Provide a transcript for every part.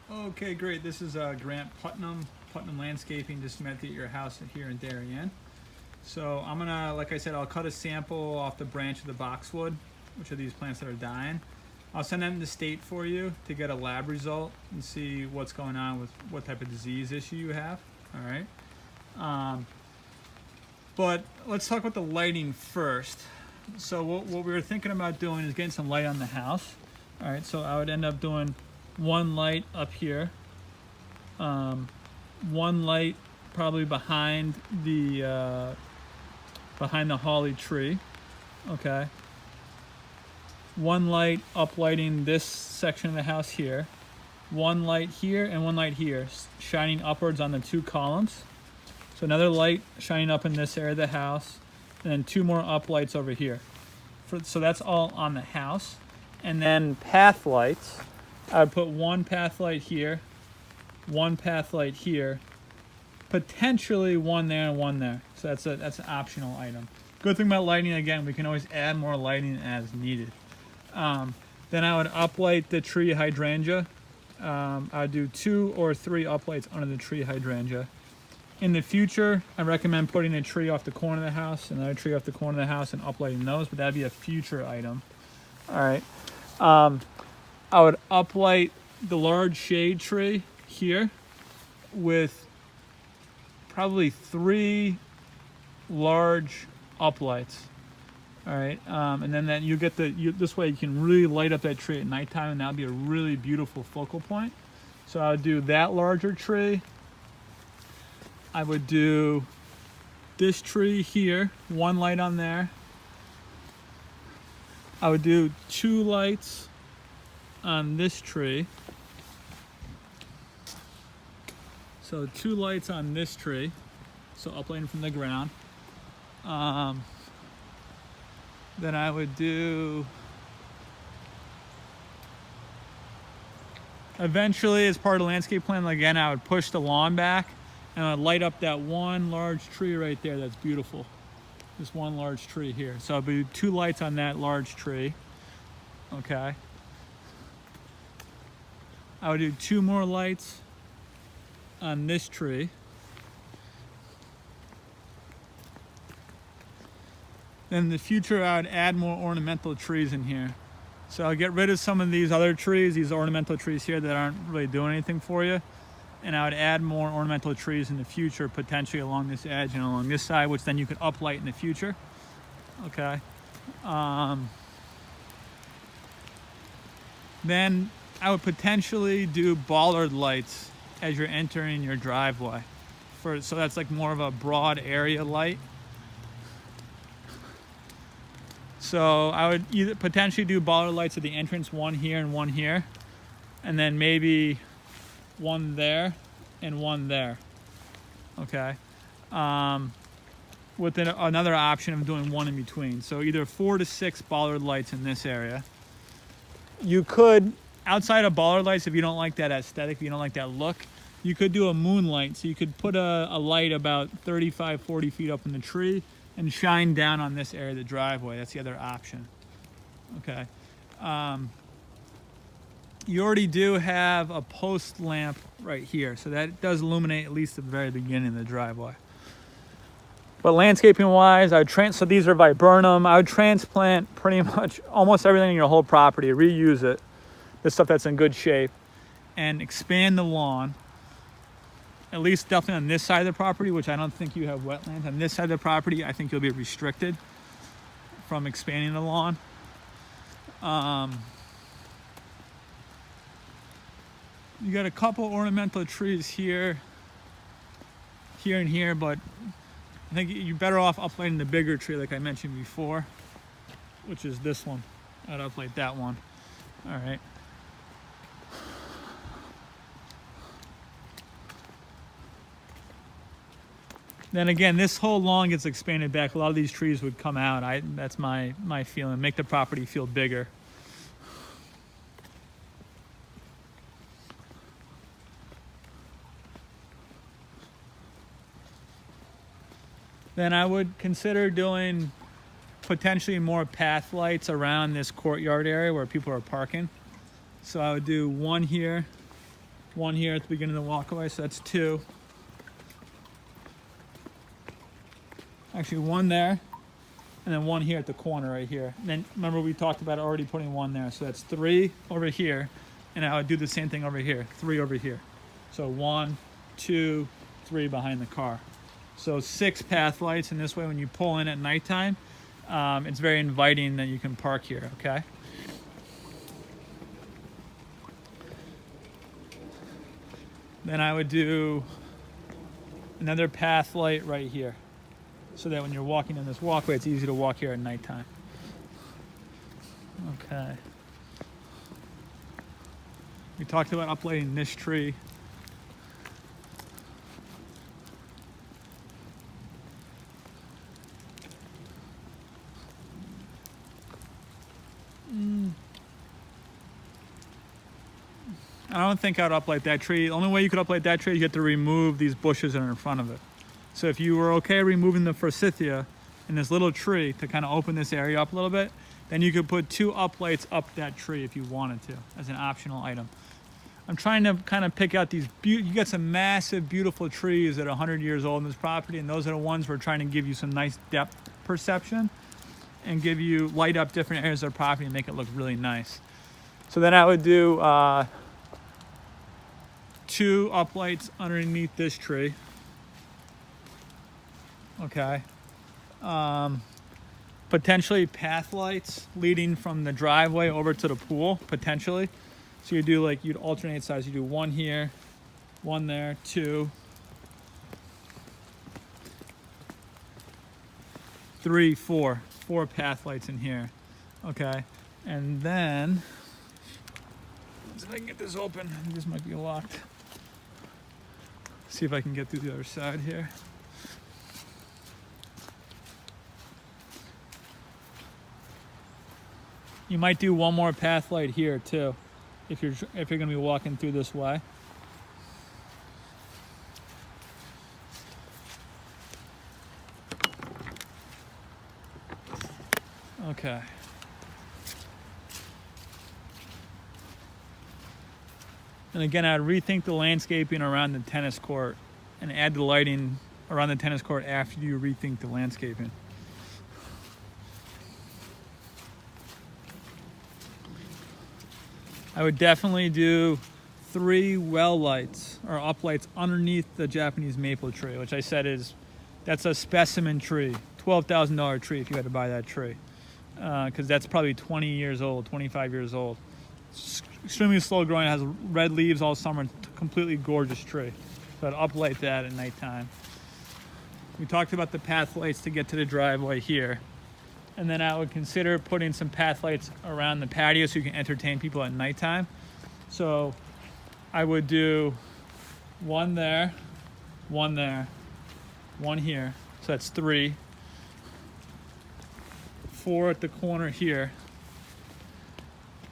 Okay, great. This is Grant Putnam Landscaping. Just met at your house here in Darien. So I'm gonna, like I said, I'll cut a sample off the branch of the boxwood, which are these plants that are dying. I'll send them to state for you to get a lab result and see what's going on with what type of disease issue you have. All right. But let's talk about the lighting first. So what we were thinking about doing is getting some light on the house. All right. So I would end up doing one light up here, one light probably behind the holly tree. Okay. One light uplighting this section of the house here, one light here and one light here, shining upwards on the two columns. So another light shining up in this area of the house, and then two more up lights over here. So that's all on the house. And then path lights, I would put one path light here, one path light here, potentially one there and one there. So that's an optional item. Good thing about lighting, again, we can always add more lighting as needed. Then I would uplight the tree hydrangea. I'd do 2 or 3 uplights under the tree hydrangea. In the future, I recommend putting a tree off the corner of the house, another tree off the corner of the house, and uplighting those, but that'd be a future item. All right. I would uplight the large shade tree here with probably 3 large uplights. All right, and then you get this way you can really light up that tree at nighttime, and that'd be a really beautiful focal point. So I would do that larger tree. I would do this tree here, one light on there. I would do 2 lights on this tree. So 2 lights on this tree, so uplighting from the ground. Then I would do, eventually as part of the landscape plan, again, I would push the lawn back and I would light up that one large tree right there that's beautiful. This one large tree here. So I'll do 2 lights on that large tree. Okay. I would do 2 more lights on this tree. Then in the future, I would add more ornamental trees in here. So I'll get rid of some of these other trees, these ornamental trees here that aren't really doing anything for you. And I would add more ornamental trees in the future, potentially along this edge and along this side, which then you could uplight in the future. Okay. Then I would potentially do bollard lights as you're entering your driveway. So that's like more of a broad area light. So I would either potentially do bollard lights at the entrance, one here and one here, and then maybe one there and one there. Okay. With another option of doing one in between. So either 4 to 6 bollard lights in this area. You could, outside of bollard lights, if you don't like that aesthetic, if you don't like that look, you could do a moonlight. So you could put a light about 35, 40 feet up in the tree and shine down on this area of the driveway. That's the other option. Okay. You already do have a post lamp right here, so that does illuminate at least the very beginning of the driveway. But landscaping wise, so these are viburnum. I would transplant pretty much almost everything in your whole property, reuse it, the stuff that's in good shape, and expand the lawn. At least definitely on this side of the property, which I don't think you have wetlands. On this side of the property, I think you'll be restricted from expanding the lawn. You got a couple ornamental trees here, and here, but I think you're better off uplighting the bigger tree like I mentioned before, which is this one. I'd uplight that one. All right. Then again, this whole lawn gets expanded back. A lot of these trees would come out. That's my feeling. Make the property feel bigger. Then I would consider doing potentially more path lights around this courtyard area where people are parking. So I would do one here, one here at the beginning of the walkway, so that's 2. Actually, 1 there, and then 1 here at the corner right here. And then remember we talked about already putting 1 there, so that's 3 over here, and I would do the same thing over here, 3 over here. So 1, 2, 3 behind the car. So 6 path lights, and this way when you pull in at nighttime, it's very inviting that you can park here, okay? Then I would do another path light right here, so that when you're walking in this walkway, it's easy to walk here at nighttime. Okay. We talked about uplighting this tree. I don't think I'd uplight that tree. The only way you could uplight that tree is you have to remove these bushes that are in front of it. So if you were okay removing the forsythia and this little tree to kind of open this area up a little bit, then you could put 2 uplights up that tree if you wanted to, as an optional item. I'm trying to kind of pick out these, you got some massive, beautiful trees that are 100 years old in this property, and those are the ones we're trying to give you some nice depth perception and give you, light up different areas of the property and make it look really nice. So then I would do 2 uplights underneath this tree. Okay. Potentially path lights leading from the driveway over to the pool, potentially. So you do like, you'd alternate size. You do 1 here, 1 there, 2, 3, 4. 4 path lights in here. Okay. And then, let's see if I can get this open. I think this might be locked. See if I can get through the other side here. You might do 1 more path light here too, if you're going to be walking through this way. Okay. And again, I'd rethink the landscaping around the tennis court and add the lighting around the tennis court after you rethink the landscaping. I would definitely do 3 well lights or up lights underneath the Japanese maple tree, which I said that's a specimen tree, $12,000 tree if you had to buy that tree, because that's probably 20 years old, 25 years old. It's extremely slow growing, it has red leaves all summer, completely gorgeous tree. So I'd uplight that at nighttime. We talked about the path lights to get to the driveway here. And then I would consider putting some path lights around the patio so you can entertain people at nighttime. So I would do 1 there, 1 there, 1 here. So that's 3. 4 at the corner here.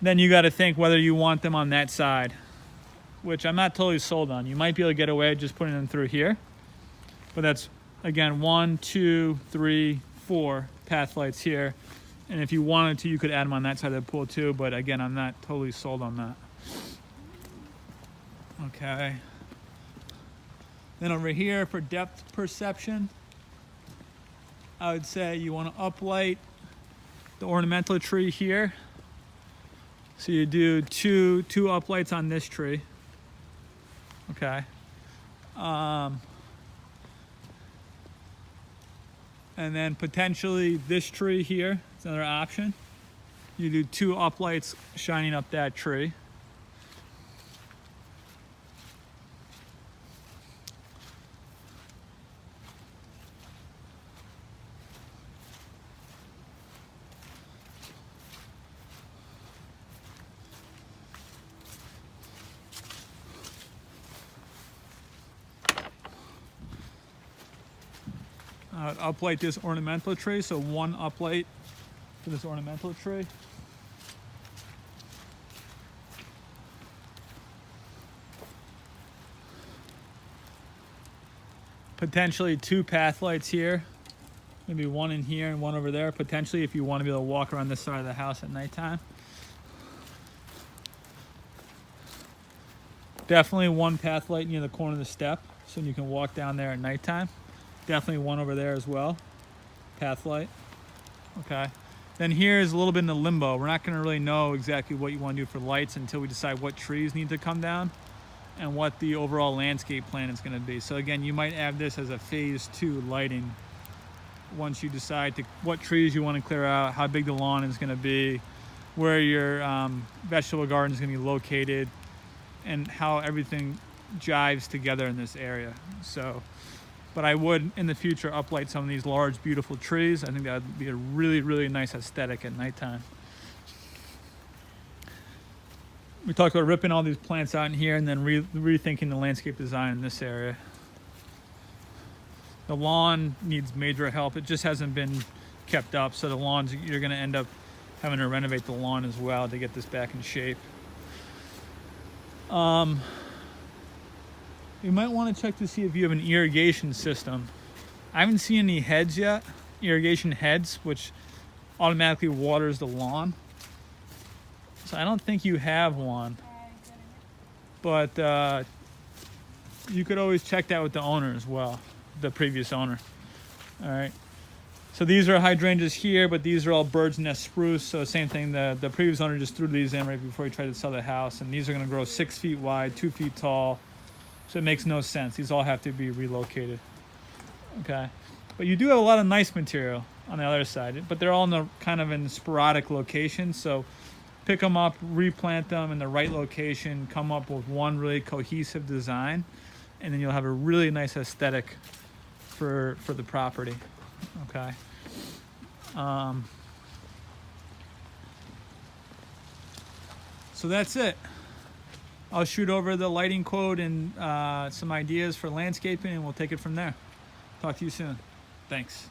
Then you got to think whether you want them on that side, which I'm not totally sold on. You might be able to get away just putting them through here. But that's, again, 1, 2, 3, 4 path lights here. And if you wanted to, you could add them on that side of the pool too. But again, I'm not totally sold on that. Okay. Then over here for depth perception, I would say you want to uplight the ornamental tree here. So you do two uplights on this tree. Okay. And then potentially this tree here, it's another option. You do 2 uplights shining up that tree. Uplight this ornamental tree, so 1 uplight for this ornamental tree. Potentially 2 path lights here, maybe 1 in here and 1 over there, potentially if you want to be able to walk around this side of the house at nighttime. Definitely one path light near the corner of the step, so you can walk down there at nighttime. Definitely one over there as well, path light. Okay. Then here is a little bit in the limbo. We're not going to really know exactly what you want to do for lights until we decide what trees need to come down and what the overall landscape plan is going to be. So again, you might have this as a phase 2 lighting once you decide what trees you want to clear out, how big the lawn is going to be, where your vegetable garden is going to be located, and how everything jives together in this area. So, but I would in the future uplight some of these large, beautiful trees. I think that would be a really, really nice aesthetic at nighttime. We talked about ripping all these plants out in here and then rethinking the landscape design in this area. The lawn needs major help. It just hasn't been kept up, so the lawns, you're going to end up having to renovate the lawn as well to get this back in shape. You might want to check to see if you have an irrigation system. I haven't seen any heads yet, irrigation heads, which automatically waters the lawn. So I don't think you have one. But you could always check that with the owner as well, the previous owner. All right. So these are hydrangeas here, but these are all bird's nest spruce. So same thing, the previous owner just threw these in right before he tried to sell the house. And these are going to grow 6 feet wide, 2 feet tall. So it makes no sense. These all have to be relocated. Okay. But you do have a lot of nice material on the other side, but they're all in the kind of in sporadic locations. So pick them up, replant them in the right location, come up with one really cohesive design, and then you'll have a really nice aesthetic for the property. Okay. So that's it. I'll shoot over the lighting quote and some ideas for landscaping, and we'll take it from there. Talk to you soon. Thanks.